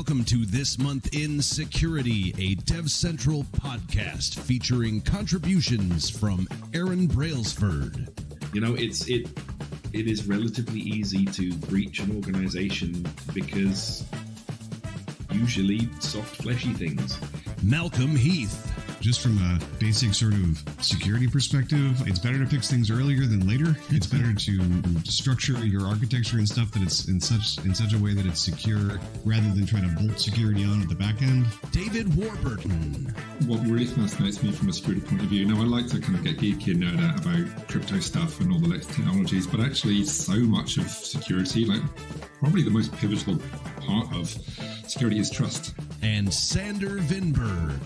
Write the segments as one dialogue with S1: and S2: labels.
S1: Welcome to This Month in Security, a DevCentral podcast featuring contributions from Aaron Brailsford.
S2: You know, it is relatively easy to breach an organization because usually soft, fleshy things.
S1: Malcolm Heath.
S3: Just from a basic sort of security perspective, it's better to fix things earlier than later. It's better to structure your architecture and stuff that it's in such a way that it's secure rather than trying to bolt security on at the back end.
S1: David Warburton.
S4: What really fascinates me from a security point of view, I like to kind of get geeky and nerd out about crypto stuff and all the latest technologies, but actually so much of security, like probably the most pivotal part of security is trust.
S1: And Sander Vinberg.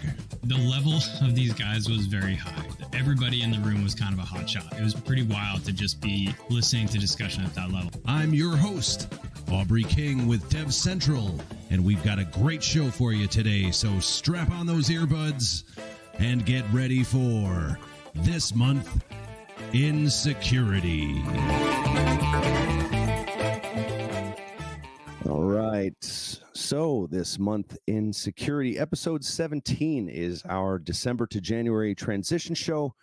S5: The level of these guys was very high. Everybody in the room was kind of a hotshot. It was pretty wild to just be listening to discussion at that level.
S1: I'm your host, Aubrey King with DevCentral, and we've got a great show for you today, so strap on those earbuds and get ready for This Month in Security.
S6: All right. So this month in security, episode 17 is our December to January transition show,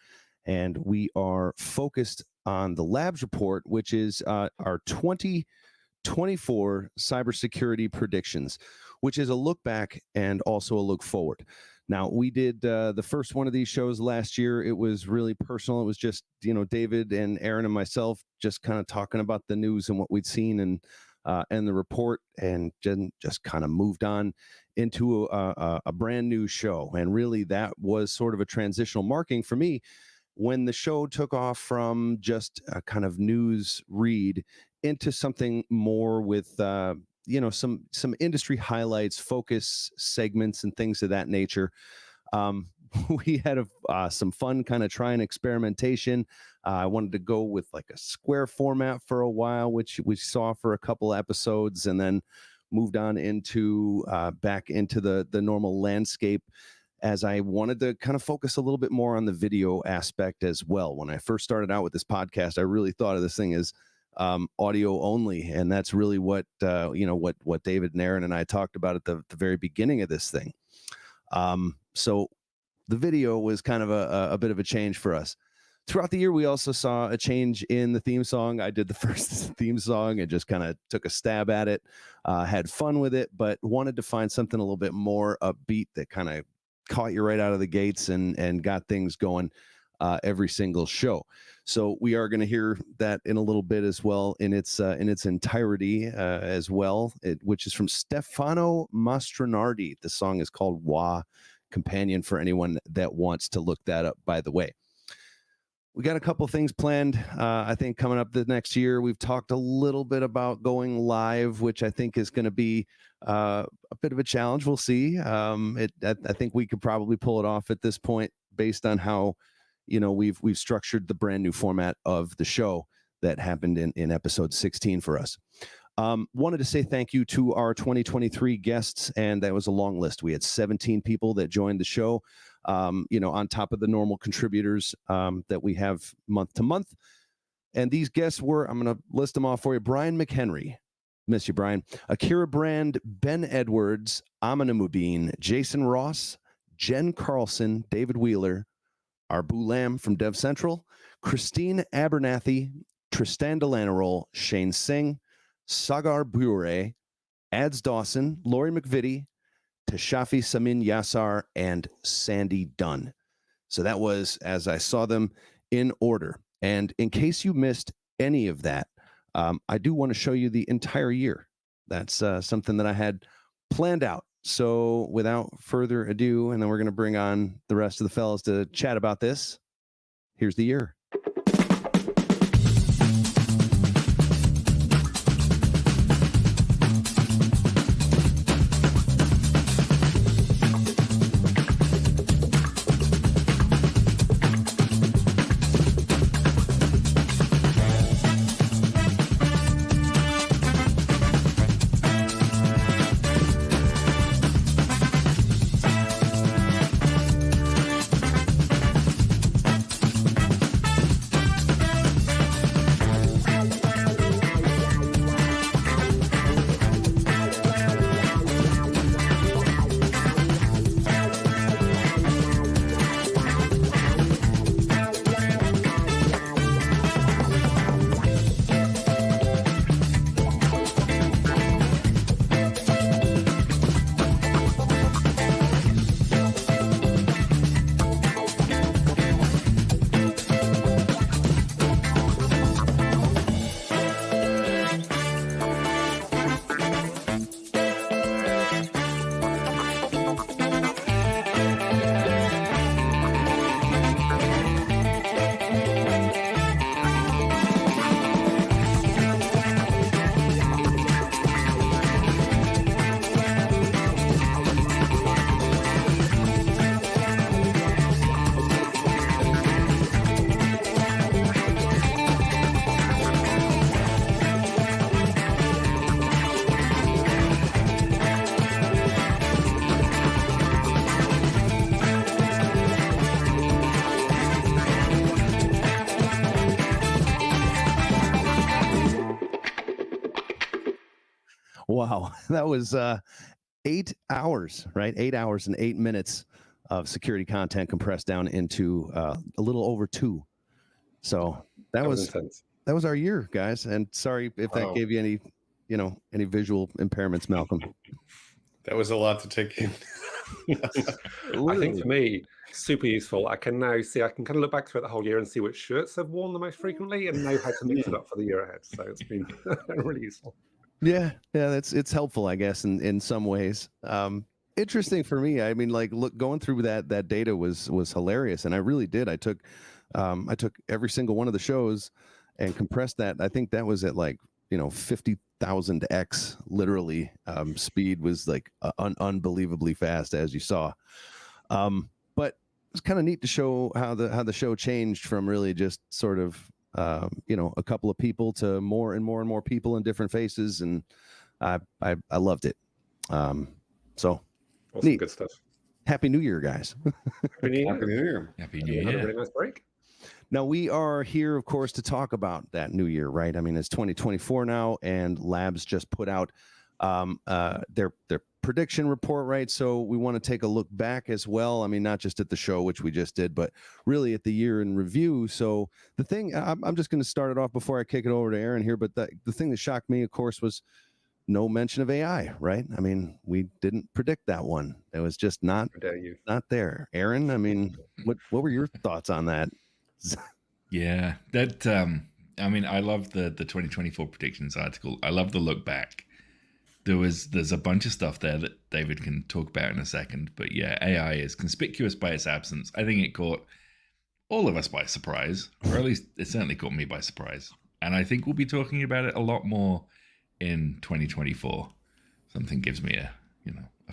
S6: and we are focused on the labs report, which is our 2024 cybersecurity predictions, which is a look back and also a look forward. Now, we did the first one of these shows last year. It was really personal. It was just, David and Aaron and myself just kind of talking about the news and what we'd seen and the report, and just kind of moved on into a brand new show. And really, that was sort of a transitional marking for me when the show took off from just a kind of news read into something more with some industry highlights, focus segments, and things of that nature. We had some fun kind of trying experimentation. I wanted to go with like a square format for a while, which we saw for a couple episodes, and then moved on into back into the normal landscape, as I wanted to kind of focus a little bit more on the video aspect as well. When I first started out with this podcast, I really thought of this thing as audio only, and that's really what David and Aaron and I talked about at the very beginning of this thing. So the video was kind of a bit of a change for us. Throughout the year, we also saw a change in the theme song. I did the first theme song and just kind of took a stab at it, had fun with it, but wanted to find something a little bit more upbeat that kind of caught you right out of the gates and got things going every single show. So we are going to hear that in a little bit as well, in its entirety as well, which is from Stefano Mastronardi. The song is called Wah Companion, for anyone that wants to look that up, by the way. We got a couple things planned, I think, coming up the next year. We've talked a little bit about going live, which I think is going to be a bit of a challenge. We'll see. I think we could probably pull it off at this point based on how we've structured the brand new format of the show that happened in episode 16 for us. Wanted to say thank you to our 2023 guests, and that was a long list. We had 17 people that joined the show, on top of the normal contributors that we have month to month. And these guests were, I'm going to list them off for you: Brian McHenry, miss you, Brian; Akira Brand, Ben Edwards, Amina Mubin, Jason Ross, Jen Carlson, David Wheeler, Arbu Lamb from DevCentral, Christine Abernathy, Tristan Delanarol, Shane Singh, Sagar Bure, Ads Dawson, Lori McVitie, Tashafi Samin Yassar, and Sandy Dunn. So that was as I saw them in order. And in case you missed any of that, I do want to show you the entire year. That's something that I had planned out. So without further ado, and then we're going to bring on the rest of the fellas to chat about this. Here's the year. Wow, that was 8 hours, right? 8 hours and 8 minutes of security content compressed down into a little over 2. So that was
S7: intense.
S6: that was our year, guys. And sorry if that gave you any visual impairments, Malcolm.
S7: That was a lot to take in. I think for me, super useful. I can now see, I can kind of look back through the whole year and see which shirts I've worn the most frequently and know how to mix it up for the year ahead. So it's been really useful.
S6: Yeah, it's helpful, I guess, in some ways. Interesting for me. I mean, like, going through that data was hilarious, and I really did. I took every single one of the shows and compressed that. I think that was at 50,000x literally. Speed was like unbelievably fast, as you saw. But it's kind of neat to show how the show changed from really just sort of a couple of people to more and more and more people in different faces, and I loved it. So
S7: awesome,
S6: neat.
S7: Good stuff.
S6: Happy New Year, guys.
S7: Happy New Year.
S8: Happy New Year.
S5: Happy New
S7: You had a
S5: Year.
S7: really nice break.
S6: Now we are here, of course, to talk about that new year, right? I mean, it's 2024 now, and Labs just put out their prediction report, right? So we want to take a look back as well. I mean, not just at the show, which we just did, but really at the year in review. So the thing, I'm just going to start it off before I kick it over to Aaron here. But the thing that shocked me, of course, was no mention of AI, right? I mean, we didn't predict that one. It was just not there. Aaron, I mean, what were your thoughts on that?
S9: Yeah, that I mean, I love the 2024 predictions article. I love the look back. There's a bunch of stuff there that David can talk about in a second, but yeah, AI is conspicuous by its absence. I think it caught all of us by surprise, or at least it certainly caught me by surprise. And I think we'll be talking about it a lot more in 2024. Something gives me a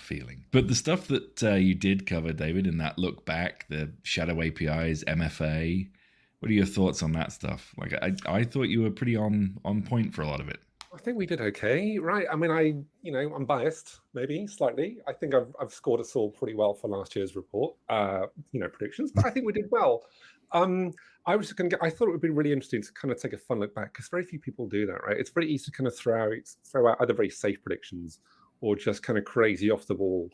S9: feeling. But the stuff that you did cover, David, in that look back, the shadow APIs, MFA, what are your thoughts on that stuff? Like, I thought you were pretty on point for a lot of it.
S7: I think we did okay, right? I mean, I'm biased, maybe slightly. I think I've scored us all pretty well for last year's report, predictions, but I think we did well. I thought it would be really interesting to kind of take a fun look back, because very few people do that, right? It's very easy to kind of throw out either very safe predictions or just kind of crazy off the wall,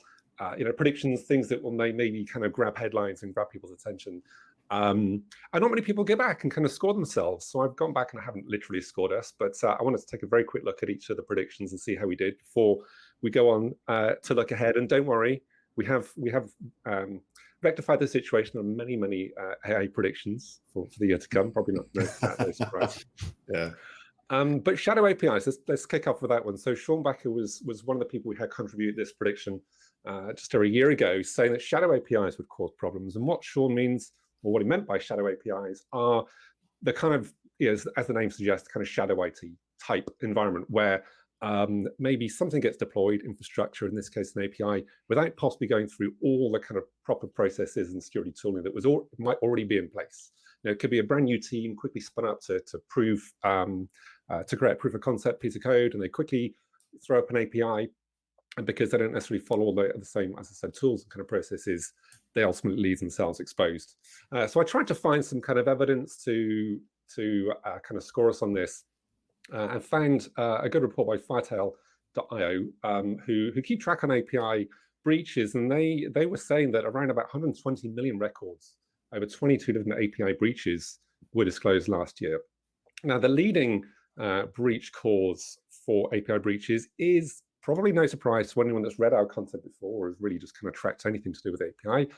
S7: predictions, things that will maybe kind of grab headlines and grab people's attention. And not many people go back and kind of score themselves. So I've gone back and I haven't literally scored us, but I wanted to take a very quick look at each of the predictions and see how we did before we go on to look ahead. And don't worry, we have rectified the situation on many AI predictions for the year to come. Probably not no surprise.
S8: Yeah.
S7: But shadow APIs, let's kick off with that one. So Sean Backer was one of the people who had contributed this prediction just over a year ago, saying that shadow APIs would cause problems. And what Sean means, or what he meant by shadow APIs, are the kind of, as the name suggests, kind of shadow IT type environment where maybe something gets deployed, infrastructure, in this case an API, without possibly going through all the kind of proper processes and security tooling that might already be in place. It could be a brand new team quickly spun up to prove to create a proof of concept piece of code, and they quickly throw up an API, and because they don't necessarily follow all the same, as I said, tools and kind of processes, they ultimately leave themselves exposed. So I tried to find some kind of evidence to kind of score us on this, and found a good report by Firetail.io, who keep track on API breaches, and they were saying that around about 120 million records over 22 different API breaches were disclosed last year. Now, the leading breach cause for API breaches is probably no surprise to anyone that's read our content before or has really just kind of tracked anything to do with API.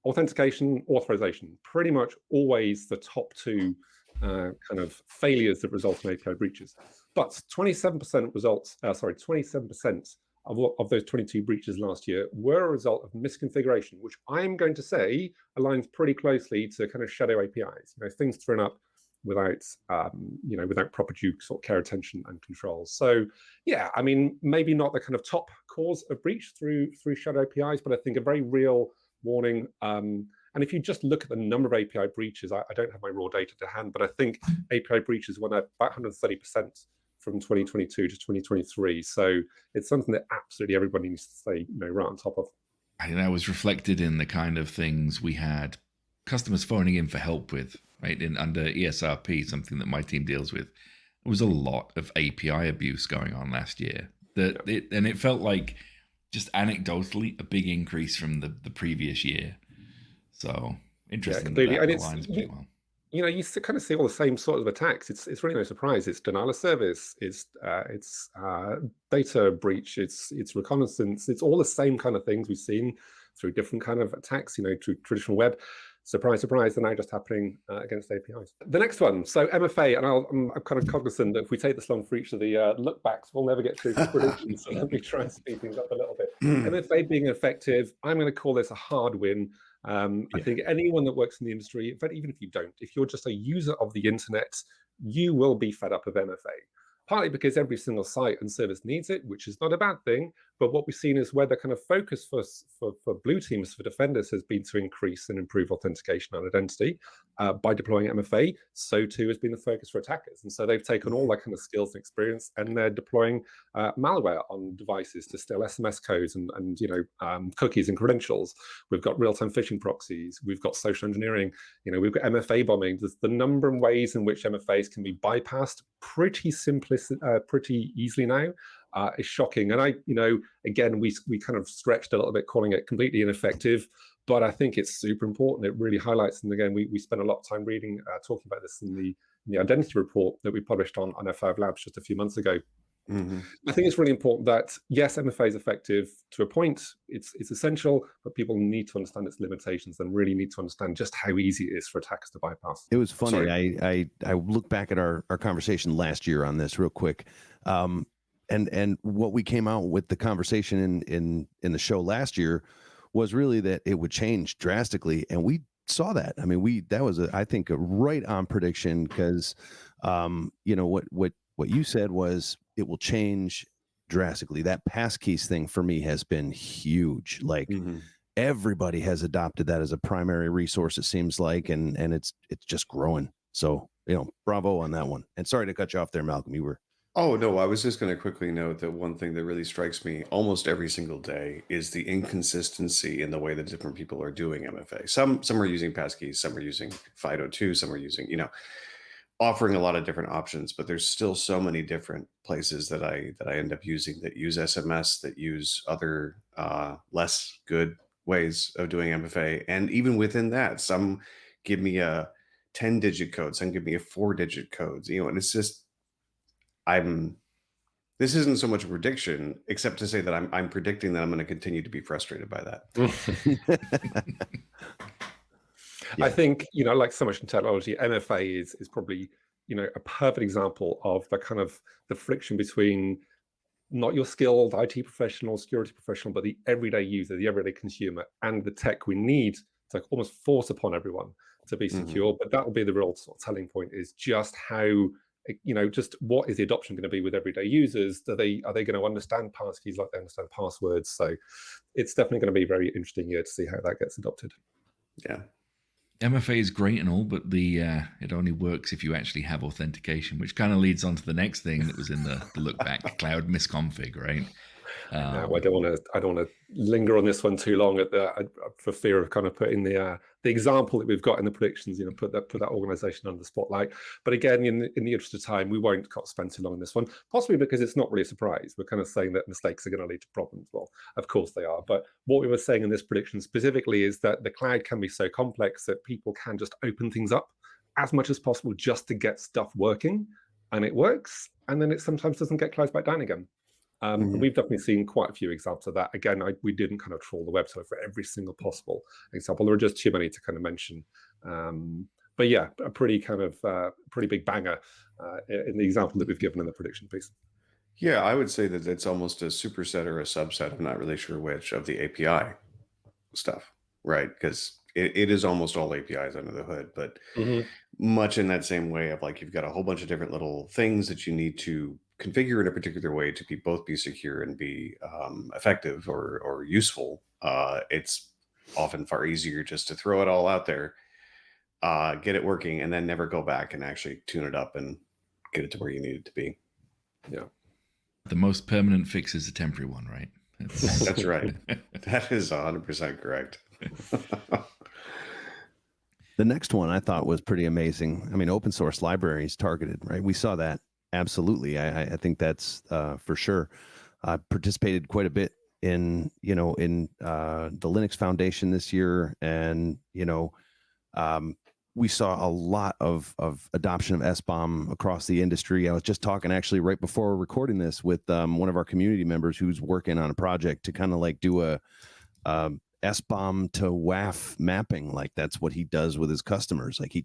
S7: Authentication, authorization, pretty much always the top two kind of failures that result in API breaches. But 27% of those 22 breaches last year were a result of misconfiguration, which I'm going to say aligns pretty closely to kind of shadow APIs. Things thrown up without proper due sort of care, attention, and control. So yeah, I mean, maybe not the kind of top cause of breach through shadow APIs, but I think a very real warning. And if you just look at the number of API breaches, I don't have my raw data to hand, but I think API breaches went up about 130% from 2022 to 2023. So it's something that absolutely everybody needs to stay right on top of.
S9: I think that was reflected in the kind of things we had customers phoning in for help with, right? Under ESRP, something that my team deals with. there was a lot of API abuse going on last year. It felt like, just anecdotally, a big increase from the previous year. So interesting.
S7: Completely.
S9: That
S7: And
S9: aligns pretty well.
S7: you kind of see all the same sort of attacks. It's really no surprise. It's denial of service. It's data breach. It's reconnaissance. It's all the same kind of things we've seen through different kind of attacks. Through traditional web. Surprise, surprise, they're now just happening against APIs. The next one, so MFA, and I'm kind of cognizant that if we take this long for each of the look backs, we'll never get through the predictions. So let me try and speed things up a little bit. MFA being effective, I'm going to call this a hard win. I think anyone that works in the industry, in fact, even if you don't, if you're just a user of the internet, you will be fed up of MFA. Partly because every single site and service needs it, which is not a bad thing. But what we've seen is where the kind of focus for blue teams, for defenders, has been to increase and improve authentication and identity by deploying MFA. So too has been the focus for attackers. And so they've taken all that kind of skills and experience, and they're deploying malware on devices to steal SMS codes and cookies and credentials. We've got real-time phishing proxies. We've got social engineering. We've got MFA bombing. There's the number of ways in which MFAs can be bypassed pretty easily now. Is shocking. And again, we kind of stretched a little bit calling it completely ineffective, but I think it's super important. It really highlights, and again, we spent a lot of time reading, talking about this in the identity report that we published on F5 Labs just a few months ago. I think it's really important that, yes, MFA is effective to a point. It's essential, but people need to understand its limitations and really need to understand just how easy it is for attackers to bypass.
S6: It was funny. I look back at our conversation last year on this real quick. And what we came out with the conversation in the show last year was really that it would change drastically, and we saw that. I mean, that was I think a right on prediction, because what you said was it will change drastically. That passkeys thing for me has been huge. Like everybody has adopted that as a primary resource, it seems like, and it's just growing. So bravo on that one. And sorry to cut you off there, Malcolm. You were.
S8: Oh, no, I was just going to quickly note that one thing that really strikes me almost every single day is the inconsistency in the way that different people are doing MFA. Some are using passkeys, some are using FIDO2, some are using, offering a lot of different options, but there's still so many different places that I end up using that use SMS, that use other less good ways of doing MFA. And even within that, some give me a 10-digit code, some give me a 4-digit code, and it's just, this isn't so much a prediction, except to say that I'm predicting that I'm going to continue to be frustrated by that.
S7: I think, like so much in technology, MFA is probably, a perfect example of the kind of the friction between not your skilled IT professional, security professional, but the everyday user, the everyday consumer, and the tech we need to almost force upon everyone to be secure. But that will be the real sort of telling point, is just how, just what is the adoption going to be with everyday users? Are they going to understand passkeys like they understand passwords? So it's definitely going to be a very interesting year to see how that gets adopted.
S8: Yeah.
S9: MFA is great and all, but it only works if you actually have authentication, which kind of leads on to the next thing that was in the look back, cloud misconfig, right?
S7: No, I don't want to linger on this one too long for fear of kind of putting the example that we've got in the predictions, put that organization under the spotlight. But again, in the interest of time, we won't spend too long on this one, possibly because it's not really a surprise. We're kind of saying that mistakes are going to lead to problems. Well, of course they are. But what we were saying in this prediction specifically is that the cloud can be so complex that people can just open things up as much as possible just to get stuff working, and it works, and then it sometimes doesn't get closed back down again. We've definitely seen quite a few examples of that. Again, we didn't kind of trawl the website for every single possible example. There are just too many to kind of mention. But yeah, a pretty big banger in the example that we've given in the prediction piece.
S8: Yeah, I would say that it's almost a superset or a subset, I'm not really sure which, of the API stuff, right? Because it is almost all APIs under the hood, but much in that same way of like, you've got a whole bunch of different little things that you need to configure in a particular way to both be secure and be effective or useful. It's often far easier just to throw it all out there, get it working, and then never go back and actually tune it up and get it to where you need it to be.
S7: Yeah.
S9: The most permanent fix is a temporary one, right?
S8: That's right. That is 100% correct.
S6: The next one I thought was pretty amazing. I mean, open source libraries targeted, right? We saw that Absolutely. I think that's for sure. I participated quite a bit in the Linux Foundation this year, and we saw a lot of adoption of SBOM across the industry. I was just talking actually right before recording this with one of our community members who's working on a project to kind of like do a SBOM to WAF mapping. Like that's what he does with his customers. Like he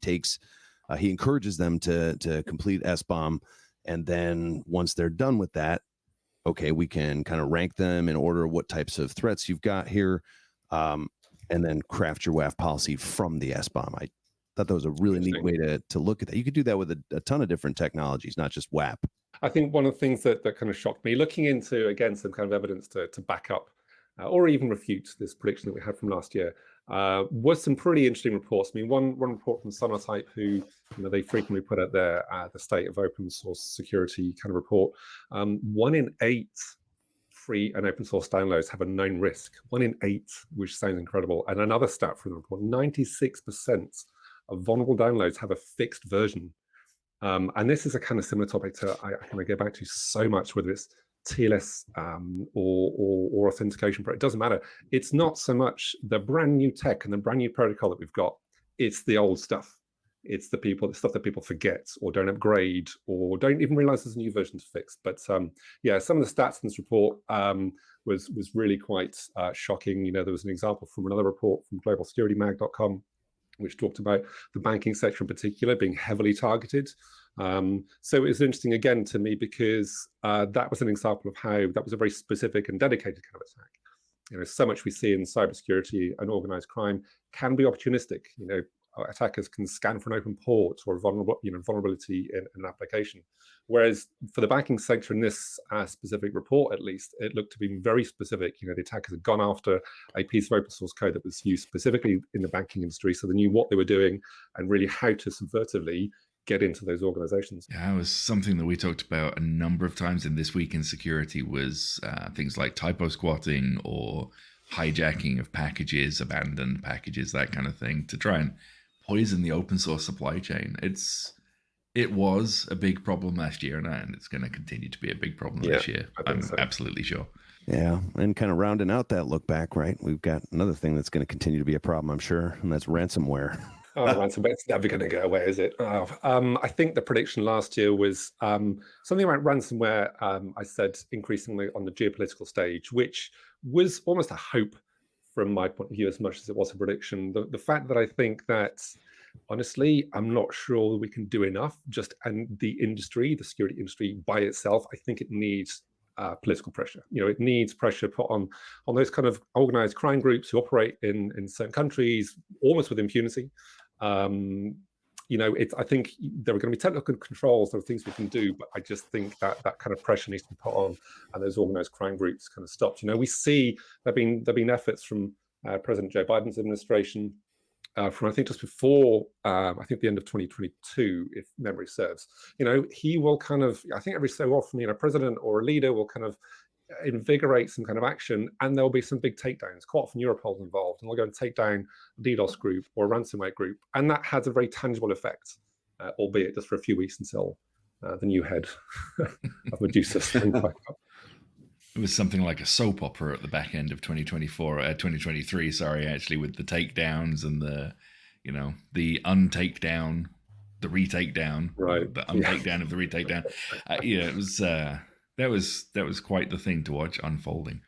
S6: encourages them to complete SBOM, and then once they're done with that, okay, we can kind of rank them in order what types of threats you've got here, and then craft your WAF policy from the SBOM. I thought that was a really neat way to look at that. You could do that with a ton of different technologies, not just WAP.
S7: I think one of the things that kind of shocked me, looking into, again, some kind of evidence to back up or even refute this prediction that we had from last year, was some pretty interesting reports. I mean, one report from Sonotype, who they frequently put out their the state of open source security kind of report. 1 in 8 free and open source downloads have a known risk. 1 in 8, which sounds incredible. And another stat from the report: 96% of vulnerable downloads have a fixed version. And this is a kind of similar topic to I kind of go back to so much, whether it's TLS or authentication, but it doesn't matter. It's not so much the brand new tech and the brand new protocol that we've got. It's the old stuff. It's the stuff that people forget or don't upgrade or don't even realize there's a new version to fix. But yeah, some of the stats in this report was really quite shocking. There was an example from another report from globalsecuritymag.com, which talked about the banking sector in particular being heavily targeted. So it was interesting again to me because that was an example of how that was a very specific and dedicated kind of attack. So much we see in cybersecurity and organized crime can be opportunistic. Attackers can scan for an open port or a vulnerability in an application. Whereas for the banking sector in this specific report, at least, it looked to be very specific. The attackers had gone after a piece of open source code that was used specifically in the banking industry, so they knew what they were doing and really how to subvertively get into those organizations.
S9: Yeah, it was something that we talked about a number of times in This Week in Security was things like typo squatting or hijacking of packages, abandoned packages, that kind of thing, to try and poison the open source supply chain. It was a big problem last year, and it's going to continue to be a big problem this year. I'm absolutely sure.
S6: Yeah, and kind of rounding out that look back, right? We've got another thing that's going to continue to be a problem, I'm sure, and that's ransomware.
S7: Oh, ransomware, it's never going to go away, is it? I think the prediction last year was something about ransomware. I said increasingly on the geopolitical stage, which was almost a hope from my point of view as much as it was a prediction. The fact that I think that, honestly, I'm not sure we can do enough. And the security industry by itself, I think it needs political pressure. It needs pressure put on those kind of organized crime groups who operate in certain countries almost with impunity. I think there are going to be technical controls, there are things we can do, but I just think that kind of pressure needs to be put on, and those organized crime groups kind of stopped. We see there've been efforts from President Joe Biden's administration from I think just before I think the end of 2022, if memory serves. He will kind of, I think every so often, a president or a leader will kind of invigorate some kind of action, and there'll be some big takedowns. Quite often Europol's involved, and they'll go and take down a DDoS group or a ransomware group, and that has a very tangible effect, albeit just for a few weeks until the new head of Medusa springs back up.
S9: It was something like a soap opera at the back end of 2023, actually, with the takedowns and the untake down, the retake down,
S7: right?
S9: The untake down of the retake down. It was that was quite the thing to watch unfolding.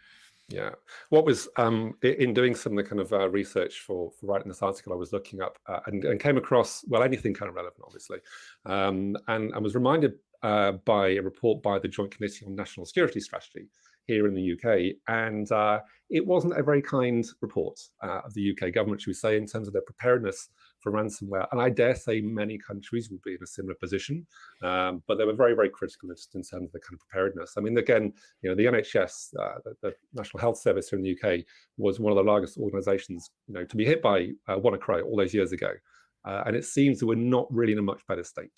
S7: Yeah. What was in doing some of the kind of research for writing this article, I was looking up and came across, well, anything kind of relevant, obviously, and I was reminded by a report by the Joint Committee on National Security Strategy here in the UK, and it wasn't a very kind report of the UK government, should we say, in terms of their preparedness for ransomware. And I dare say many countries will be in a similar position, but they were very, very critical just in terms of the kind of preparedness. I mean, again, the NHS, the National Health Service here in the UK, was one of the largest organisations, to be hit by WannaCry all those years ago, and it seems that we're not really in a much better state.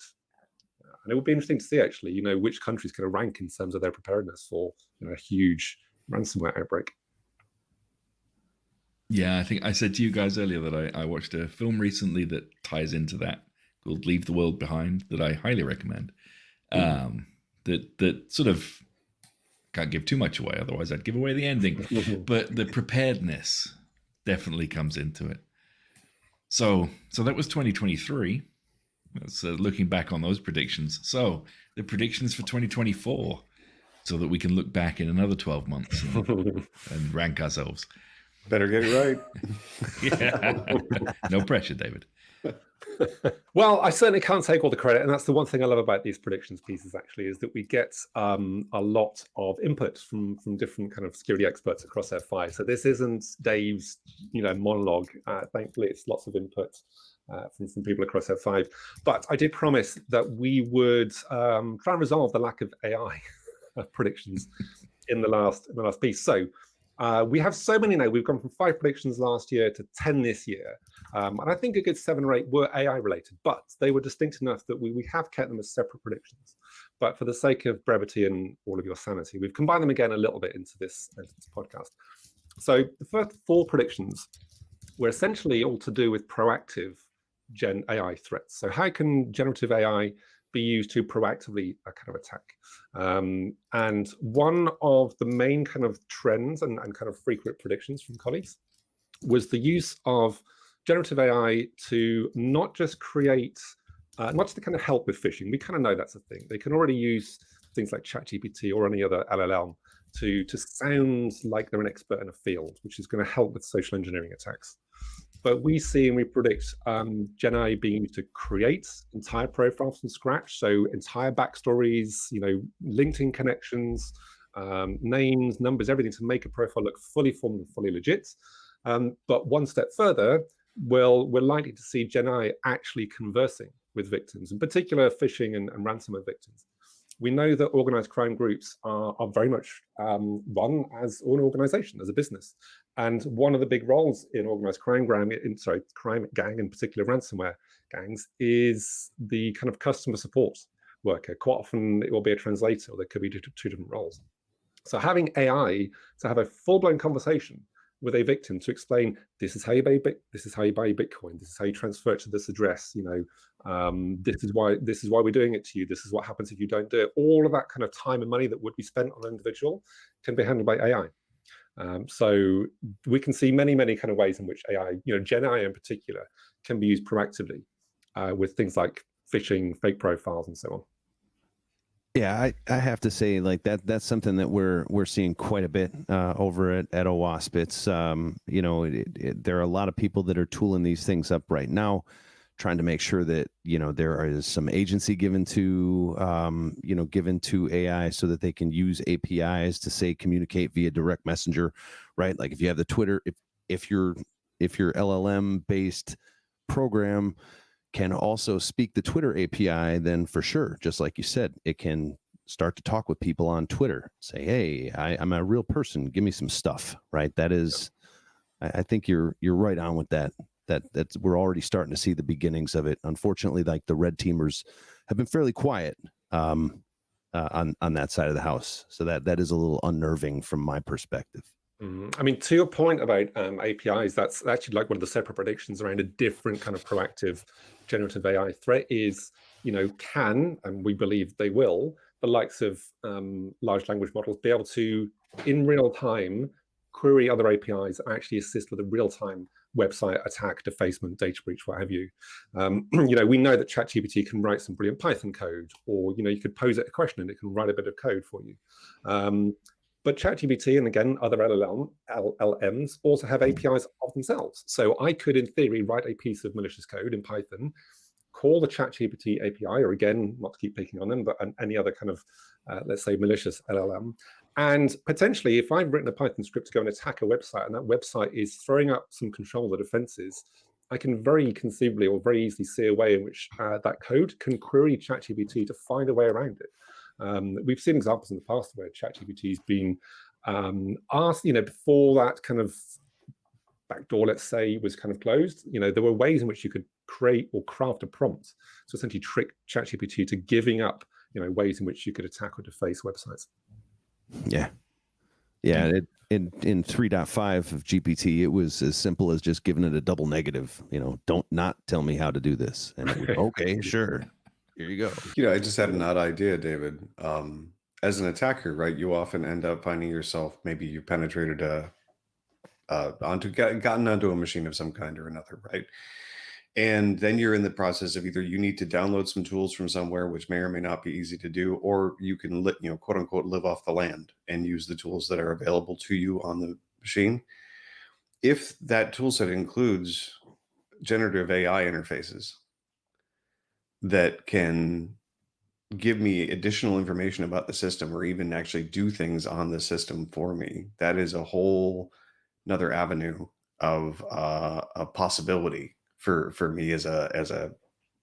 S7: And it would be interesting to see, actually, which countries kind of rank in terms of their preparedness for a huge ransomware outbreak.
S9: Yeah, I think I said to you guys earlier that I watched a film recently that ties into that called Leave the World Behind that I highly recommend. that sort of can't give too much away, otherwise I'd give away the ending. But the preparedness definitely comes into it. So that was 2023. That's looking back on those predictions. So the predictions for 2024, so that we can look back in another 12 months and rank ourselves.
S8: Better get it right.
S9: Yeah. No pressure, David.
S7: Well, I certainly can't take all the credit, and that's the one thing I love about these predictions pieces. Actually, is that we get a lot of input from different kind of security experts across F5. So this isn't Dave's monologue. Thankfully, it's lots of input from people across F5. But I did promise that we would try and resolve the lack of AI predictions in the last piece. So we have so many now. We've gone from 5 predictions last year to 10 this year. And I think a good 7 or 8 were AI related, but they were distinct enough that we have kept them as separate predictions. But for the sake of brevity and all of your sanity, we've combined them again a little bit into this podcast. So the first 4 predictions were essentially all to do with proactive Gen AI threats. So how can generative AI be used to proactively kind of attack? And one of the main kind of trends and kind of frequent predictions from colleagues was the use of generative AI to not just create, not just to kind of help with phishing. We kind of know that's a thing. They can already use things like ChatGPT or any other LLM to sound like they're an expert in a field, which is going to help with social engineering attacks. But we see and we predict Gen AI being used to create entire profiles from scratch. So entire backstories, LinkedIn connections, names, numbers, everything to make a profile look fully formed and fully legit. But one step further, we're likely to see Gen AI actually conversing with victims, in particular phishing and ransomware victims. We know that organized crime groups are very much run as an organization, as a business. And one of the big roles in organized crime gang, in particular ransomware gangs, is the kind of customer support worker. Quite often it will be a translator, or there could be two different roles. So having AI to have a full-blown conversation with a victim to explain, this is how you buy Bitcoin, this is how you transfer it to this address, this is why we're doing it to you, this is what happens if you don't do it. All of that kind of time and money that would be spent on an individual can be handled by AI. So we can see many kind of ways in which AI, Gen AI in particular, can be used proactively with things like phishing, fake profiles, and so on.
S6: Yeah, I have to say, like, that's something that we're seeing quite a bit over at OWASP. It's there are a lot of people that are tooling these things up right now, trying to make sure that there is some agency given to AI so that they can use APIs to, say, communicate via direct messenger, right? Like if you have the Twitter, if your LLM based program can also speak the Twitter API, then for sure, just like you said, it can start to talk with people on Twitter, say, hey, I'm a real person, give me some stuff, right? That is, I think you're right on with that. That's we're already starting to see the beginnings of it. Unfortunately, like the red teamers have been fairly quiet on that side of the house. So that is a little unnerving from my perspective.
S7: I mean, to your point about APIs, that's actually like one of the separate predictions around a different kind of proactive generative AI threat is, can, and we believe they will, the likes of large language models be able to, in real time, query other APIs and actually assist with a real-time website attack, defacement, data breach, what have you. We know that ChatGPT can write some brilliant Python code, or, you could pose it a question and it can write a bit of code for you. But ChatGPT and, again, other LLMs also have APIs of themselves. So I could, in theory, write a piece of malicious code in Python, call the ChatGPT API, or again, not to keep picking on them, but any other kind of, let's say, malicious LLM. And potentially, if I've written a Python script to go and attack a website, and that website is throwing up some controls or defenses, I can very conceivably or very easily see a way in which that code can query ChatGPT to find a way around it. We've seen examples in the past where ChatGPT has been asked, before that kind of backdoor, let's say, was kind of closed, there were ways in which you could create or craft a prompt to essentially trick ChatGPT to giving up, ways in which you could attack or deface websites.
S6: Yeah. In 3.5 of GPT, it was as simple as just giving it a double negative, don't not tell me how to do this. And it would, okay, sure. Here you go.
S8: I just had an odd idea, David. As an attacker, right, you often end up finding yourself, maybe you penetrated gotten onto a machine of some kind or another, right? And then you're in the process of either you need to download some tools from somewhere, which may or may not be easy to do, or you can quote unquote, live off the land and use the tools that are available to you on the machine. If that tool set includes generative AI interfaces that can give me additional information about the system, or even actually do things on the system for me, that is a whole another avenue of a possibility for me as a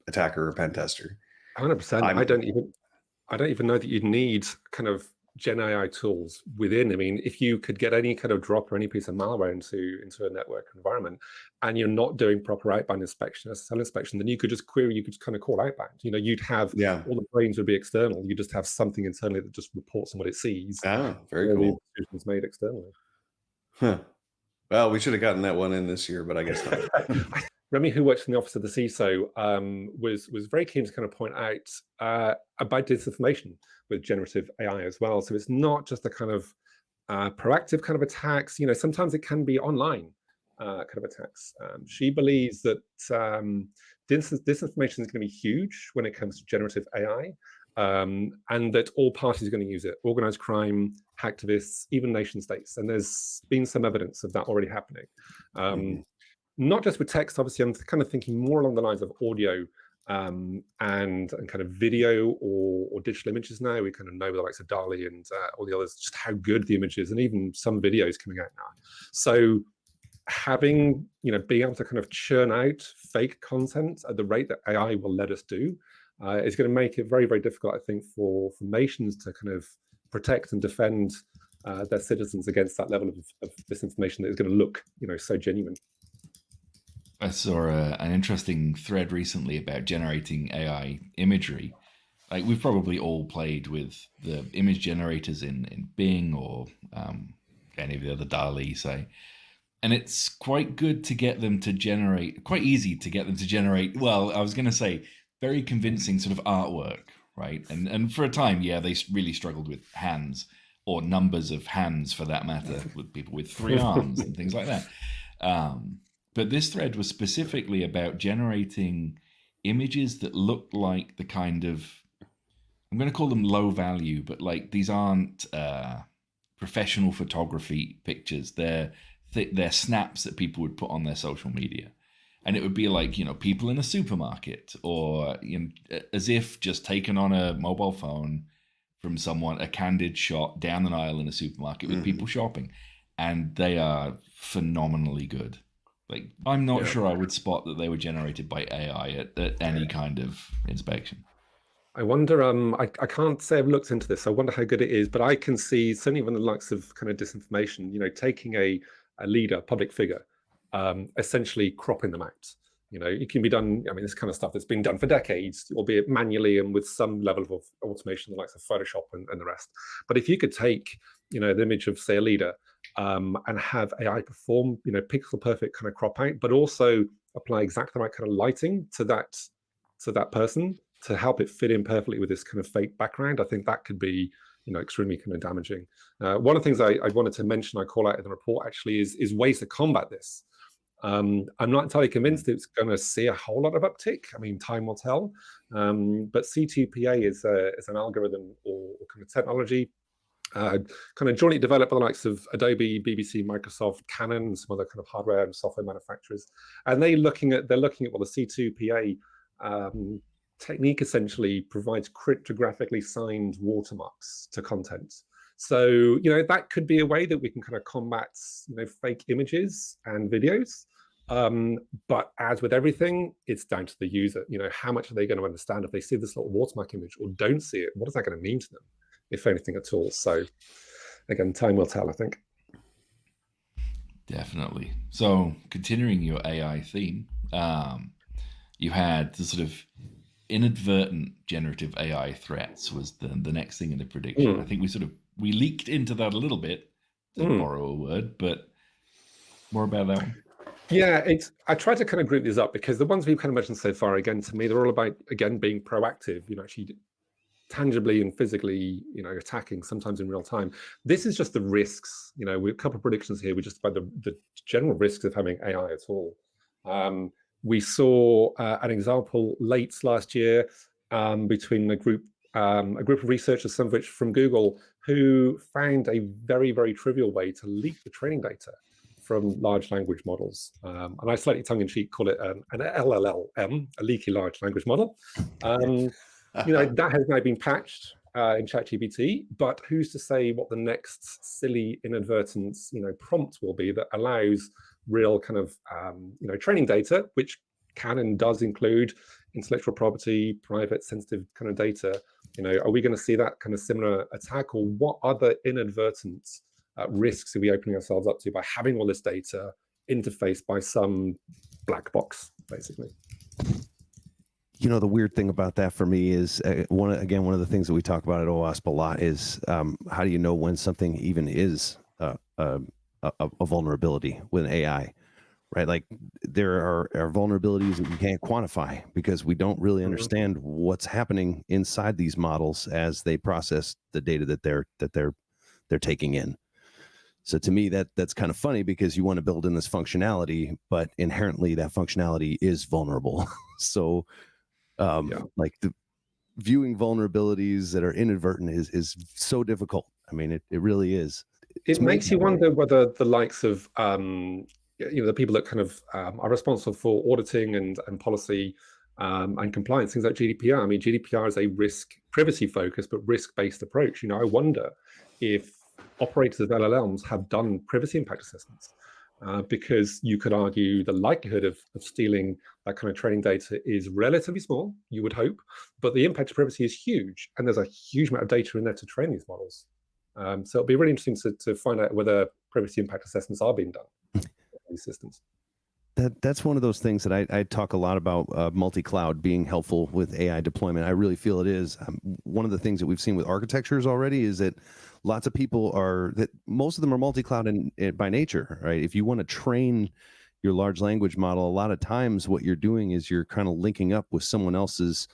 S8: attacker or pen tester.
S7: 100%. I don't even know that you'd need kind of Gen AI tools within. I mean, if you could get any kind of drop or any piece of malware into a network environment, and you're not doing proper outbound inspection, SSL inspection, then you could just query, you could kind of call outbound. You'd have all the brains would be external. You just have something internally that just reports on what it sees.
S8: Very cool.
S7: Decisions made externally.
S8: Huh. Well, we should have gotten that one in this year, but I guess not.
S7: Remy, who works in the office of the CISO, was very keen to kind of point out about disinformation with generative AI as well. So it's not just a kind of proactive kind of attacks. Sometimes it can be online kind of attacks. She believes that disinformation is going to be huge when it comes to generative AI, and that all parties are going to use it: organized crime, hacktivists, even nation states. And there's been some evidence of that already happening. Not just with text, obviously. I'm kind of thinking more along the lines of audio and kind of video or digital images now. We kind of know the likes of DALL-E and all the others, just how good the image is, and even some videos coming out now. So being able to kind of churn out fake content at the rate that AI will let us do is going to make it very, very difficult, I think, for nations to kind of protect and defend their citizens against that level of disinformation that is going to look, so genuine.
S9: I saw an interesting thread recently about generating AI imagery. Like, we've probably all played with the image generators in Bing or any of the other DALL-E, say. And it's quite good to get them to generate, quite easy to get them to generate, well, I was going to say, very convincing sort of artwork, right? And for a time, they really struggled with hands, or numbers of hands for that matter, with people with 3 arms and things like that. But this thread was specifically about generating images that looked like the kind of, I'm going to call them low value, but like these aren't professional photography pictures. They're snaps that people would put on their social media. And it would be like, people in a supermarket, or as if just taken on a mobile phone from someone, a candid shot down an aisle in a supermarket with people shopping. And they are phenomenally good. Like, I'm not sure I would spot that they were generated by AI at any kind of inspection.
S7: I wonder, I can't say I've looked into this. I wonder how good it is, but I can see, certainly when the likes of kind of disinformation, taking a leader, public figure, essentially cropping them out. It can be done, this kind of stuff that's been done for decades, albeit manually and with some level of automation, the likes of Photoshop and the rest. But if you could take, the image of, say, a leader, and have AI perform, pixel perfect kind of crop out, but also apply exactly the right kind of lighting to that person to help it fit in perfectly with this kind of fake background, I think that could be, extremely kind of damaging. One of the things I wanted to mention, I call out in the report actually, is ways to combat this. I'm not entirely convinced it's going to see a whole lot of uptick. Time will tell. But C2PA is an algorithm or kind of technology kind of jointly developed by the likes of Adobe, BBC, Microsoft, Canon, and some other kind of hardware and software manufacturers. And they're looking at the C2PA technique essentially provides cryptographically signed watermarks to content. So, that could be a way that we can kind of combat, fake images and videos. But as with everything, it's down to the user. How much are they going to understand if they see this little watermark image or don't see it? What is that going to mean to them, if anything at all? So, again, time will tell, I think.
S9: Definitely. So, continuing your AI theme, you had the sort of inadvertent generative AI threats was the next thing in the prediction. I think we leaked into that a little bit, to borrow a word, but more about that one.
S7: Yeah, I tried to kind of group these up because the ones we've kind of mentioned so far, again, to me, they're all about, again, being proactive, actually tangibly and physically, attacking sometimes in real time. This is just the risks. We've a couple of predictions here. We're just about the general risks of having AI at all. We saw an example late last year between a group of researchers, some of which from Google, who found a very, very trivial way to leak the training data from large language models. And I slightly tongue-in-cheek call it an LLM, a leaky large language model. That has now been patched in ChatGPT, but who's to say what the next silly inadvertent, prompt will be that allows real kind of, training data, which can and does include intellectual property, private, sensitive kind of data. Are we going to see that kind of similar attack, or what other inadvertent risks are we opening ourselves up to by having all this data interfaced by some black box, basically?
S6: The weird thing about that for me is one of the things that we talk about at OWASP a lot is how do you know when something even is a vulnerability with AI, right? Like there are theravulnerabilities that you can't quantify because we don't really understand what's happening inside these models as they process the data that they're taking in. So to me, that's kind of funny because you want to build in this functionality, but inherently that functionality is vulnerable. So like the viewing vulnerabilities that are inadvertent is so difficult. I mean, it really is.
S7: It makes you wonder whether the likes of the people that kind of are responsible for auditing and policy and compliance, things like GDPR. I mean, GDPR is a privacy focused but risk-based approach. I wonder if operators of LLMs have done privacy impact assessments. Because you could argue the likelihood of stealing that kind of training data is relatively small, you would hope, but the impact to privacy is huge, and there's a huge amount of data in there to train these models. So it'll be really interesting to find out whether privacy impact assessments are being done in these systems.
S6: That's one of those things that I talk a lot about, multi-cloud being helpful with AI deployment. I really feel it is. One of the things that we've seen with architectures already is that lots of people most of them are multi-cloud by nature, right? If you want to train your large language model, a lot of times what you're doing is you're kind of linking up with someone else's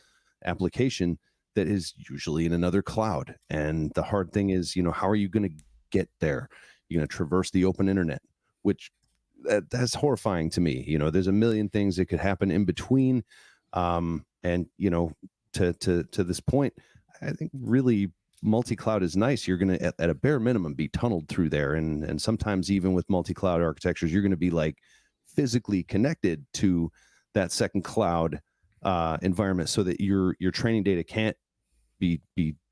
S6: application that is usually in another cloud. And the hard thing is, how are you going to get there? You're going to traverse the open internet, which that's horrifying to me. There's a million things that could happen in between. And, to this point, I think really multi-cloud is nice. You're going to, at a bare minimum, be tunneled through there. And sometimes even with multi-cloud architectures, you're going to be like physically connected to that second cloud environment so that your training data can't be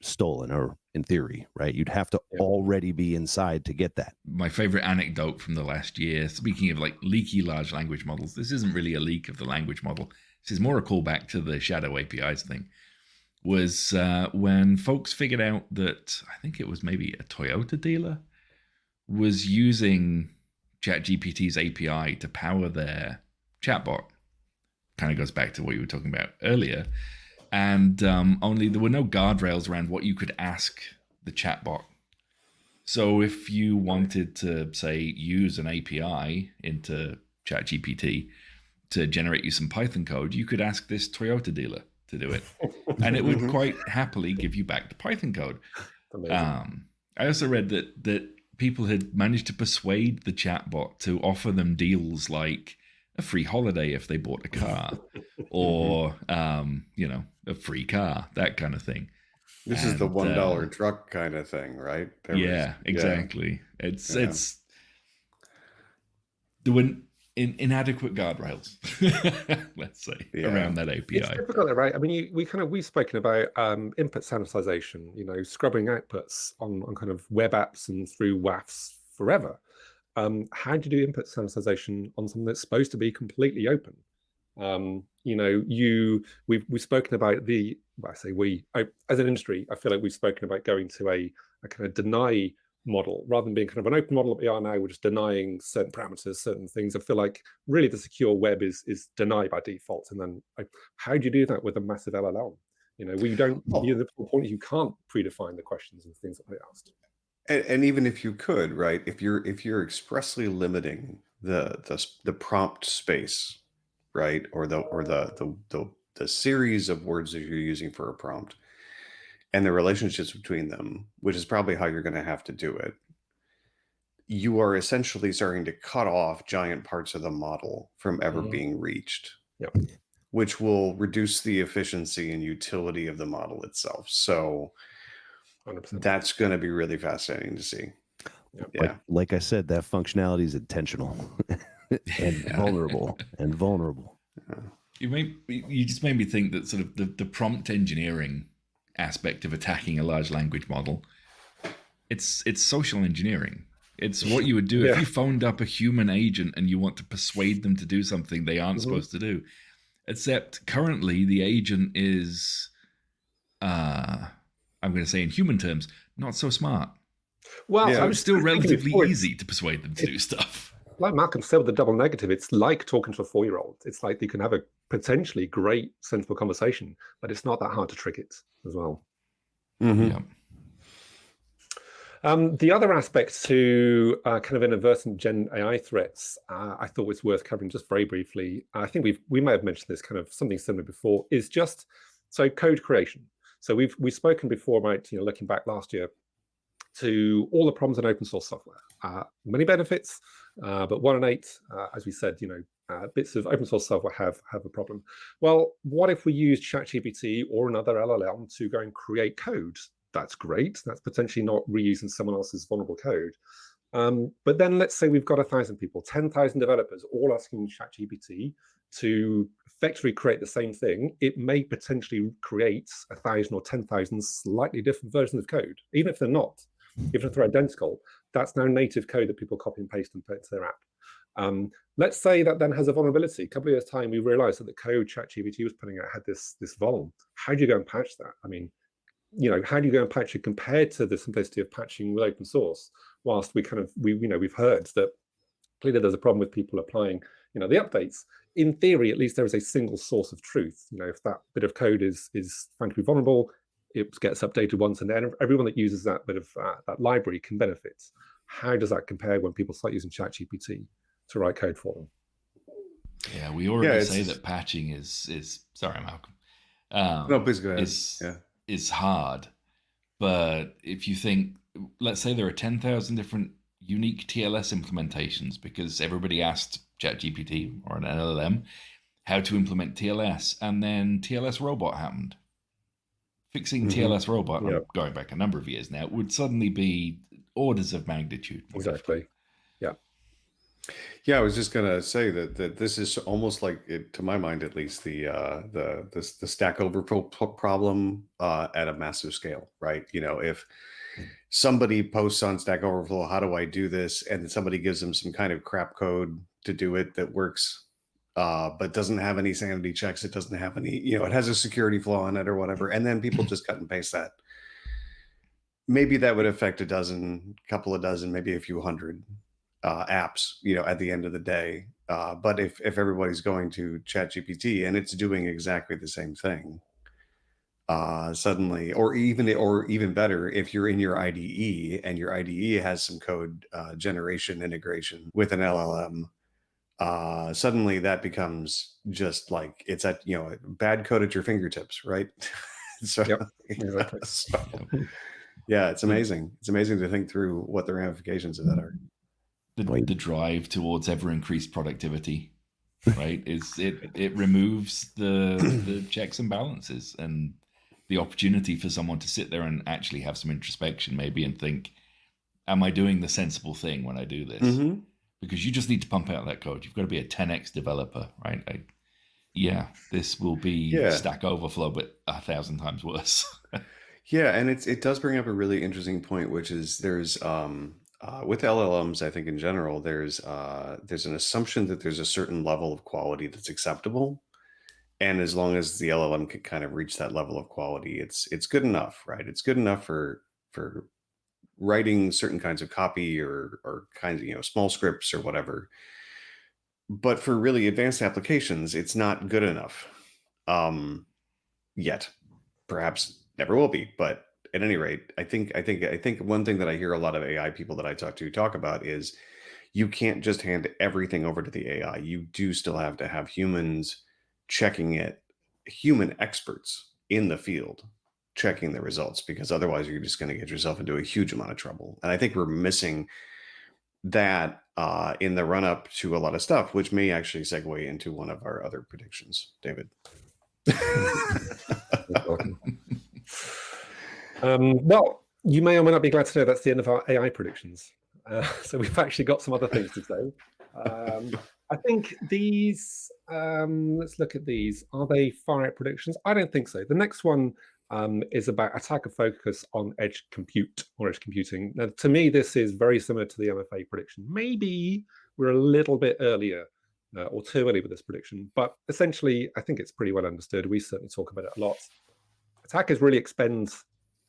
S6: stolen, or in theory, right? You'd have to already be inside to get that.
S9: My favorite anecdote from the last year, speaking of like leaky large language models, this isn't really a leak of the language model. This is more a callback to the shadow APIs thing, was when folks figured out that, I think it was maybe a Toyota dealer, was using ChatGPT's API to power their chatbot. Kind of goes back to what you were talking about earlier. And only there were no guardrails around what you could ask the chatbot. So if you wanted to, say, use an API into ChatGPT to generate you some Python code, you could ask this Toyota dealer to do it. And it would quite happily give you back the Python code. I also read that people had managed to persuade the chatbot to offer them deals like a free holiday if they bought a car, or a free car, that kind of thing.
S8: This is the $1 truck kind of thing, right?
S9: Exactly. It's doing inadequate guardrails, let's say, around that API.
S7: It's difficult, right? I mean, we've spoken about input sanitization, scrubbing outputs on kind of web apps and through WAFs forever. How do you do input sanitization on something that's supposed to be completely open? We've spoken about as an industry, I feel like we've spoken about going to a kind of deny model rather than being kind of an open model that we are now. We're just denying certain parameters, certain things. I feel like really the secure web is deny by default. And then how do you do that with a massive LLM? We don't. The point is you can't predefine the questions and things that they asked.
S8: And even if you could, right? If you're expressly limiting the prompt space, right, or the series of words that you're using for a prompt, and the relationships between them, which is probably how you're going to have to do it, you are essentially starting to cut off giant parts of the model from ever being reached,
S7: Yep.
S8: which will reduce the efficiency and utility of the model itself. So
S7: 100%.
S8: that's going to be really fascinating to see. Yeah.
S6: Like I said, that functionality is intentional and vulnerable and vulnerable.
S9: You just made me think that sort of the prompt engineering aspect of attacking a large language model, it's social engineering. It's what you would do if you phoned up a human agent and you want to persuade them to do something they aren't supposed to do. Except currently the agent is, I'm going to say in human terms, not so smart.
S7: Well,
S9: so it's still relatively easy to persuade them to do stuff.
S7: Like Malcolm said with the double negative, it's like talking to a 4-year-old. It's like you can have a potentially great, sensible conversation, but it's not that hard to trick it as well.
S8: Yeah.
S7: The other aspect to kind of inadvertent Gen AI threats, I thought was worth covering just very briefly. I think we may have mentioned this kind of something similar before. Is just code creation. So we've spoken before about looking back last year to all the problems in open source software. Many benefits, but 1 in 8, as we said, bits of open source software have a problem. Well, what if we use ChatGPT or another LLM to go and create code? That's great. That's potentially not reusing someone else's vulnerable code. But then let's say we've got 1,000 people, 10,000 developers, all asking ChatGPT to effectively create the same thing. It may potentially create 1,000 or 10,000 slightly different versions of code, even if they're not. Even if they're identical, that's now native code that people copy and paste and put into their app. Let's say that then has a vulnerability. A couple of years' time, we realized that the code ChatGPT was putting out had this vuln. How do you go and patch that? I mean, how do you go and patch it compared to the simplicity of patching with open source? Whilst we've heard that clearly there's a problem with people applying, the updates. In theory, at least there is a single source of truth. If that bit of code is found to be vulnerable, it gets updated once, and then everyone that uses that bit of that library can benefit. How does that compare when people start using ChatGPT to write code for them?
S9: Yeah, we already say that patching is sorry, Malcolm.
S8: No, please go ahead.
S9: Is hard, but if you think, let's say there are 10,000 different unique TLS implementations because everybody asked ChatGPT or an LLM how to implement TLS, and then TLS robot happened. Fixing TLS robot, I'm going back a number of years now, would suddenly be orders of magnitude.
S7: Exactly.
S8: Yeah, I was just gonna say that this is almost like, to my mind at least, the Stack Overflow problem at a massive scale, right? If somebody posts on Stack Overflow, how do I do this, and somebody gives them some kind of crap code to do it that works, but doesn't have any sanity checks, it doesn't have any, it has a security flaw in it or whatever, and then people just cut and paste that. Maybe that would affect couple of dozen, maybe a few hundred apps, at the end of the day. But if everybody's going to ChatGPT and it's doing exactly the same thing, suddenly, or even better, if you're in your IDE and your IDE has some code generation integration with an LLM, suddenly that becomes just like it's at bad code at your fingertips, right? So,
S7: Exactly.
S8: Yeah, it's amazing. It's amazing to think through what the ramifications of that are.
S9: The drive towards ever increased productivity, right? It removes the checks and balances and the opportunity for someone to sit there and actually have some introspection maybe and think, am I doing the sensible thing when I do this? Because you just need to pump out that code. You've got to be a 10x developer, right? This will be Stack Overflow, but 1,000 times worse.
S8: Yeah, and it does bring up a really interesting point, which is there's with LLMs, I think in general, there's an assumption that there's a certain level of quality that's acceptable, and as long as the LLM can kind of reach that level of quality, it's good enough, right? It's good enough for writing certain kinds of copy or kinds of small scripts or whatever. But for really advanced applications, it's not good enough yet. Perhaps never will be, but at any rate, I think one thing that I hear a lot of AI people that I talk about is you can't just hand everything over to the AI. You do still have to have humans checking it, human experts in the field checking the results, because otherwise you're just going to get yourself into a huge amount of trouble. And I think we're missing that in the run up to a lot of stuff, which may actually segue into one of our other predictions, David.
S7: Well, you may or may not be glad to know that's the end of our AI predictions. So we've actually got some other things to say. I think these, let's look at these. Are they far out predictions? I don't think so. The next one is about attacker focus on edge compute or edge computing. Now, to me, this is very similar to the MFA prediction. Maybe we're a little bit earlier or too early with this prediction, but essentially, I think it's pretty well understood. We certainly talk about it a lot. Attackers really expend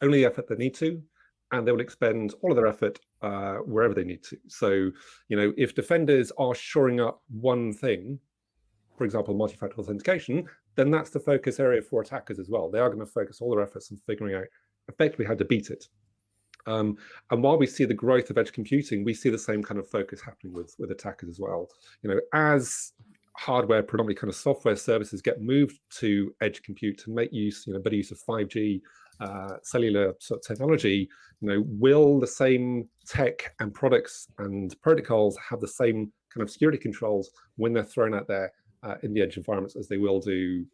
S7: only the effort they need to, and they will expend all of their effort wherever they need to. So, if defenders are shoring up one thing, for example, multi-factor authentication, then that's the focus area for attackers as well. They are going to focus all their efforts on figuring out effectively how to beat it. And while we see the growth of edge computing, we see the same kind of focus happening with attackers as well. As hardware, predominantly kind of software services, get moved to edge compute and make use, better use of 5G, cellular sort of technology, will the same tech and products and protocols have the same kind of security controls when they're thrown out there in the edge environments as they will do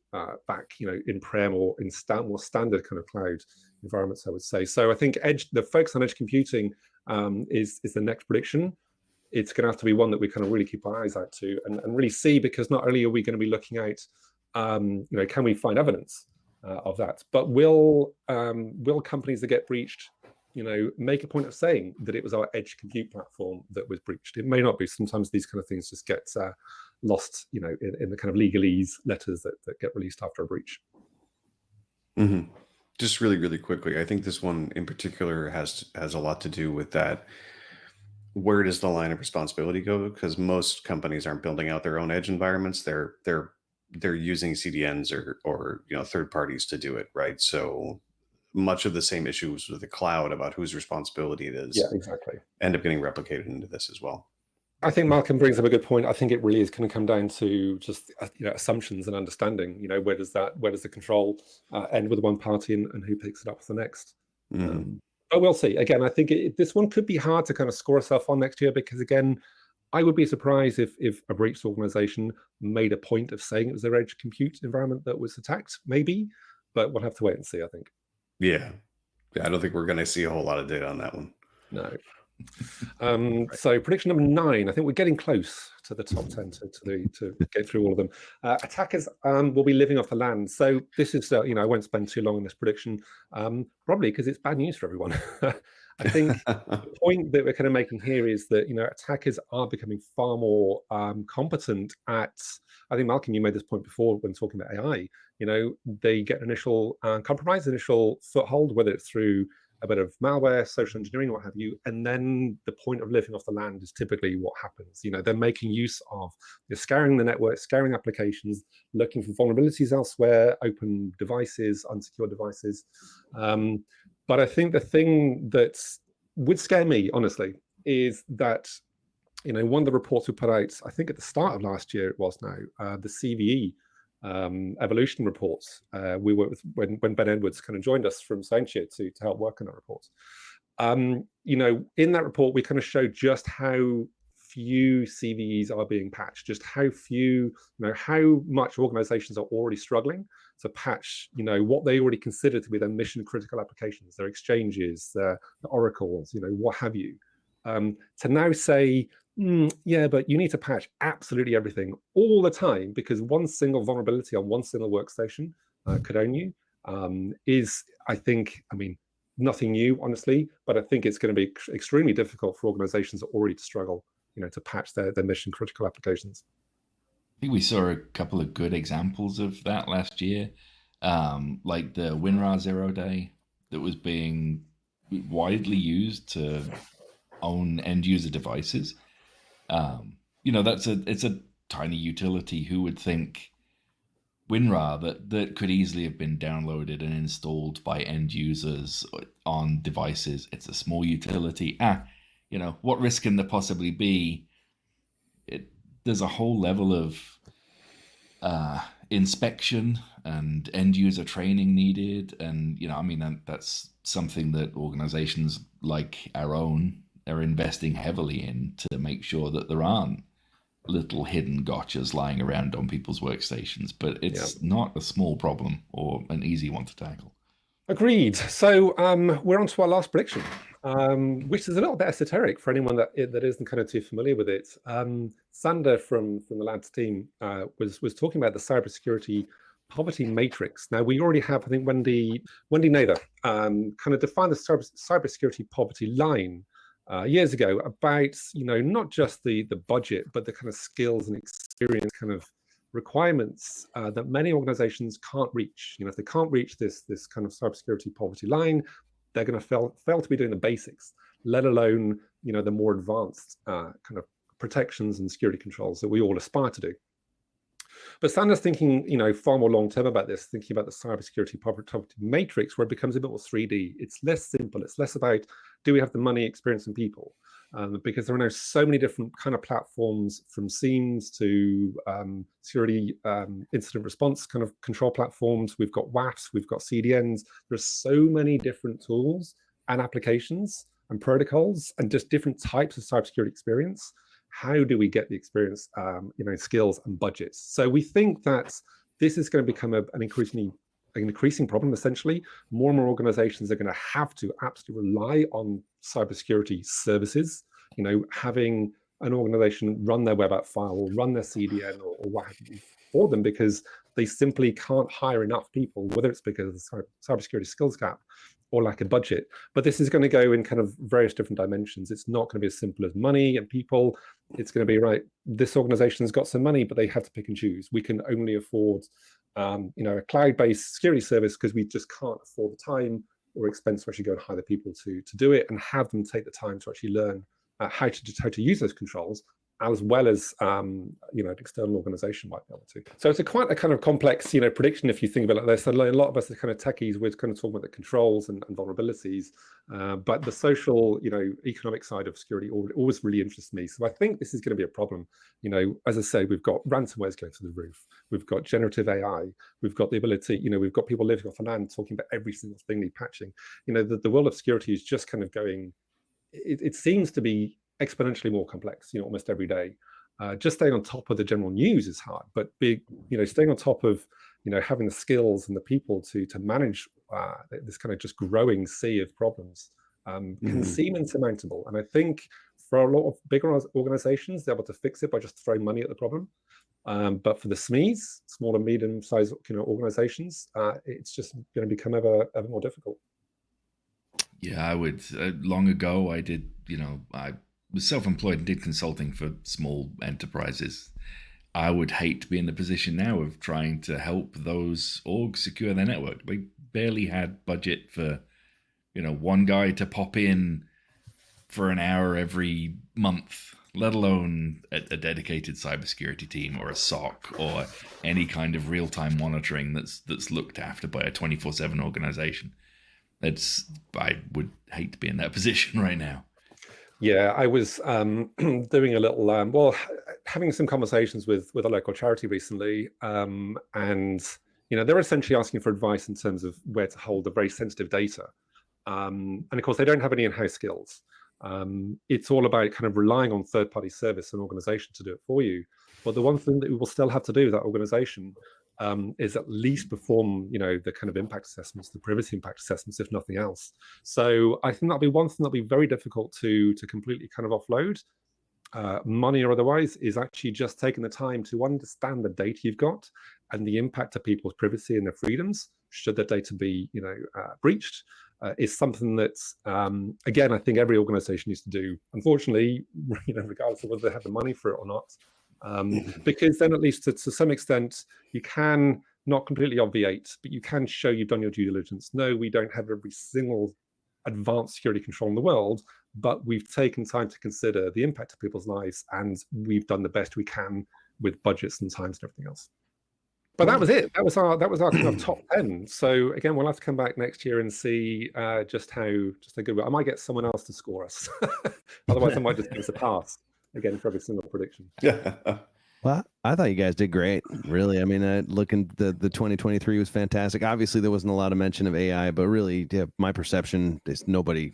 S7: back, in prem or in more standard kind of cloud environments, I would say. So I think the focus on edge computing is the next prediction. It's going to have to be one that we kind of really keep our eyes out to and really see, because not only are we going to be looking at, can we find evidence of that, but will companies that get breached, make a point of saying that it was our edge compute platform that was breached? It may not be. Sometimes these kind of things just get lost, in the kind of legalese letters that get released after a breach.
S8: Mm-hmm. Just really, really quickly, I think this one in particular has a lot to do with that. Where does the line of responsibility go? Because most companies aren't building out their own edge environments. They're using CDNs or third parties to do it, right? So much of the same issues with the cloud about whose responsibility it is.
S7: Yeah, exactly.
S8: End up getting replicated into this as well.
S7: I think Malcolm brings up a good point. I think it really is going to come down to just assumptions and understanding. Where does the control end with one party and who picks it up for the next?
S8: Mm-hmm.
S7: But we'll see. Again, I think this one could be hard to kind of score itself on next year, because again, I would be surprised if a breached organization made a point of saying it was their edge compute environment that was attacked, maybe, but we'll have to wait and see, I think.
S8: Yeah, I don't think we're going to see a whole lot of data on that one.
S7: No. So prediction number 9, I think we're getting close to the top 10 to get through all of them. Attackers will be living off the land. So this is, I won't spend too long on this prediction, probably because it's bad news for everyone. I think the point that we're kind of making here is that, attackers are becoming far more competent at, I think, Malcolm, you made this point before when talking about AI, they get initial compromise, initial foothold, whether it's through a bit of malware, social engineering, what have you, and then the point of living off the land is typically what happens. They're making use of, scouring the network, scouring applications, looking for vulnerabilities elsewhere, open devices, unsecured devices. But I think the thing that would scare me, honestly, is that, one of the reports we put out, I think at the start of last year it was now, the CVE evolution reports. We worked with when Ben Edwards kind of joined us from SoundShare to help work on that report. In that report, we kind of showed just how few CVEs are being patched, just how few, how much organizations are already struggling to patch, what they already consider to be their mission critical applications, their exchanges, their oracles, what have you. To now say, yeah, but you need to patch absolutely everything all the time because one single vulnerability on one single workstation could own you, is, I think, nothing new, honestly, but I think it's going to be extremely difficult for organizations already to struggle, to patch their mission critical applications.
S9: I think we saw a couple of good examples of that last year, like the WinRAR 0 day that was being widely used to own end user devices. It's a tiny utility. Who would think WinRAR that could easily have been downloaded and installed by end users on devices? It's a small utility. What risk can there possibly be there's a whole level of inspection and end user training needed, and I mean, that's something that organizations like our own are investing heavily in to make sure that there aren't little hidden gotchas lying around on people's workstations. But it's not a small problem or an easy one to tackle.
S7: Agreed. So we're on to our last prediction, which is a little bit esoteric for anyone that isn't kind of too familiar with it. Sander from the Labs team was talking about the cybersecurity poverty matrix. Now, we already have, I think, Wendy Nather kind of defined the cybersecurity poverty line years ago about, not just the budget, but the kind of skills and experience kind of requirements that many organizations can't reach. If they can't reach this kind of cybersecurity poverty line, they're going to fail to be doing the basics, let alone, the more advanced kind of protections and security controls that we all aspire to do. But Sander's thinking, far more long term about this, thinking about the cybersecurity poverty matrix, where it becomes a bit more 3D. It's less simple. It's less about, do we have the money, experience, and people? Because there are now so many different kind of platforms, from SIEMs to security incident response kind of control platforms. We've got WAFs, we've got CDNs. There's so many different tools and applications and protocols and just different types of cybersecurity experience. How do we get the experience, skills and budgets? So we think that this is going to become an increasing problem. Essentially, more and more organizations are going to have to absolutely rely on cybersecurity services. Having an organization run their web app file or run their CDN or what have you for them, because they simply can't hire enough people, whether it's because of the cybersecurity skills gap or lack of budget. But this is going to go in kind of various different dimensions. It's not going to be as simple as money and people. It's going to be, right, this organization's got some money, but they have to pick and choose. We can only afford a cloud-based security service because we just can't afford the time or expense to actually go and hire the people to do it and have them take the time to actually learn how to use those controls, as well as an external organization might be able to. So it's quite a kind of complex prediction if you think about it like this. A lot of us are kind of techies, we're kind of talking about the controls and vulnerabilities, but the social economic side of security always really interests me. So I think this is going to be a problem. As I say, we've got ransomwares going through the roof, we've got generative AI, we've got the ability, we've got people living off the land talking about every single thing they're patching. The world of security is just kind of going, it seems to be exponentially more complex, almost every day. Just staying on top of the general news is hard, but staying on top of, having the skills and the people to manage this kind of just growing sea of problems can seem insurmountable. And I think for a lot of bigger organizations, they're able to fix it by just throwing money at the problem. But for the SMEs, small and medium-sized organizations, it's just going to become ever more difficult.
S9: Yeah, I would. Long ago, I did, I was self-employed and did consulting for small enterprises. I would hate to be in the position now of trying to help those orgs secure their network. We barely had budget for, one guy to pop in for an hour every month, let alone a dedicated cybersecurity team or a SOC or any kind of real-time monitoring that's looked after by a 24/7 organization. I would hate to be in that position right now.
S7: Yeah, I was doing a little, having some conversations with a local charity recently, and they're essentially asking for advice in terms of where to hold the very sensitive data, and of course they don't have any in-house skills. It's all about kind of relying on third-party service and organization to do it for you. But the one thing that we will still have to do with that organization is at least perform, the kind of impact assessments, the privacy impact assessments, if nothing else. So I think that'll be one thing that'll be very difficult to completely kind of offload, money or otherwise, is actually just taking the time to understand the data you've got and the impact of people's privacy and their freedoms should their data be, breached. Is something that, again, I think every organization needs to do. Unfortunately, regardless of whether they have the money for it or not. Because then at least to some extent you can not completely obviate, but you can show you've done your due diligence. No, we don't have every single advanced security control in the world, but we've taken time to consider the impact of people's lives, and we've done the best we can with budgets and times and everything else. But that was it. That was our kind of top 10. So again, we'll have to come back next year and see just how good. I might get someone else to score us. Otherwise, I might just give us a pass. again for every single prediction.
S6: Well, I thought you guys did great. Really, I mean, looking the 2023 was fantastic. Obviously, there wasn't a lot of mention of AI, but really, my perception is nobody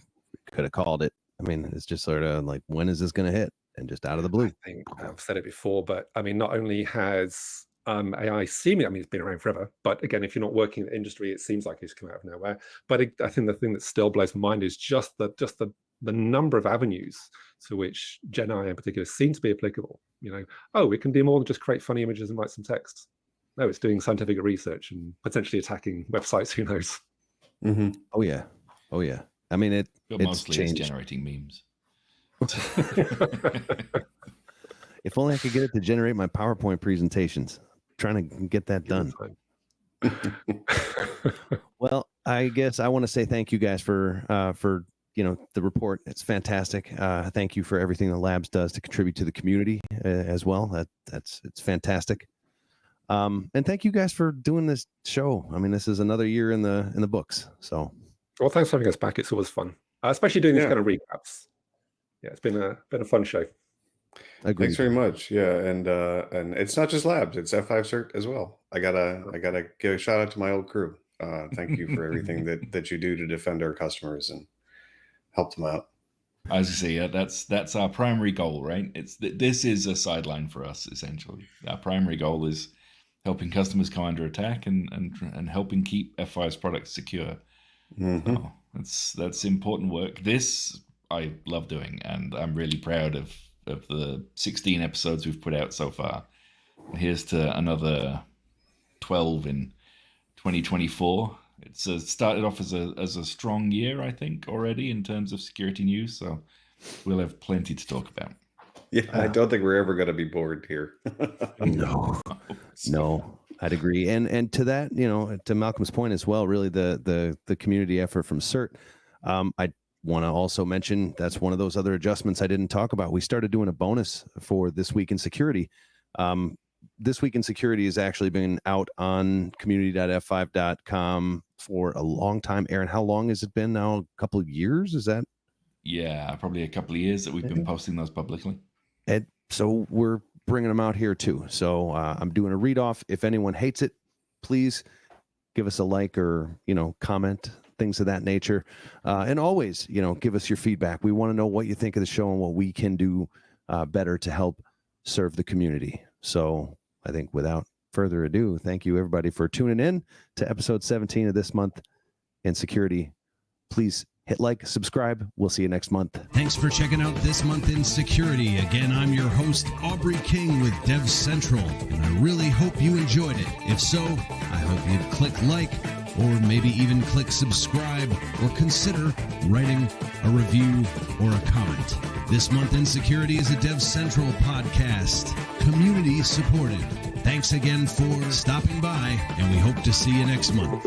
S6: could have called it. I mean, it's just sort of like, when is this going to hit? And just out of the blue.
S7: I think I've said it before, but I mean, not only has AI seemingly, I mean, it's been around forever, but again, if you're not working in the industry, it seems like it's come out of nowhere. But I think the thing that still blows my mind is just the number of avenues to which Gen AI in particular seem to be applicable. We can do more than just create funny images and write some text. No, it's doing scientific research and potentially attacking websites. Who knows?
S6: Mm-hmm. Oh yeah. I mean, it's
S9: mostly
S6: changed.
S9: It's generating memes.
S6: If only I could get it to generate my PowerPoint presentations. I'm trying to get that done. Well, I guess I want to say thank you guys for the report. It's fantastic. Thank you for everything the Labs does to contribute to the community as well. It's fantastic. And thank you guys for doing this show. I mean, this is another year in the books. So,
S7: well, thanks for having us back. It's always fun, especially doing these kind of recaps. Yeah, it's been a fun show.
S6: Agreed.
S8: Thanks very much. Yeah, and it's not just Labs; it's F5 Cert as well. I gotta give a shout out to my old crew. Thank you for everything that you do to defend our customers and help them out.
S9: As you say, that's our primary goal, right? This is a sideline for us essentially. Our primary goal is helping customers come under attack and helping keep F5's products secure.
S8: Mm-hmm.
S9: So that's important work. This I love doing, and I'm really proud of the 16 episodes we've put out so far. And here's to another 12 in 2024. It's started off as a strong year, I think, already in terms of security news. So we'll have plenty to talk about.
S8: Yeah, I don't think we're ever going to be bored here.
S6: No, I'd agree. And to that, to Malcolm's point as well, really the community effort from CERT. I want to also mention that's one of those other adjustments I didn't talk about. We started doing a bonus for This Week in Security. This Week in Security has actually been out on community.f5.com for a long time. Aaron, how long has it been now? A couple of years? Is that?
S9: Yeah, probably a couple of years that we've been posting those publicly.
S6: And so we're bringing them out here too. So I'm doing a read off. If anyone hates it, please give us a like or, comment, things of that nature. And always, give us your feedback. We want to know what you think of the show and what we can do better to help serve the community. So I think without further ado, thank you everybody for tuning in to episode 17 of This Month in Security. Please hit like, subscribe. We'll see you next month.
S1: Thanks for checking out This Month in Security. Again, I'm your host, Aubrey King with DevCentral, and I really hope you enjoyed it. If so, I hope you'd click like, or maybe even click subscribe, or consider writing a review or a comment. This Month in Security is a DevCentral podcast, community supported. Thanks again for stopping by, and we hope to see you next month.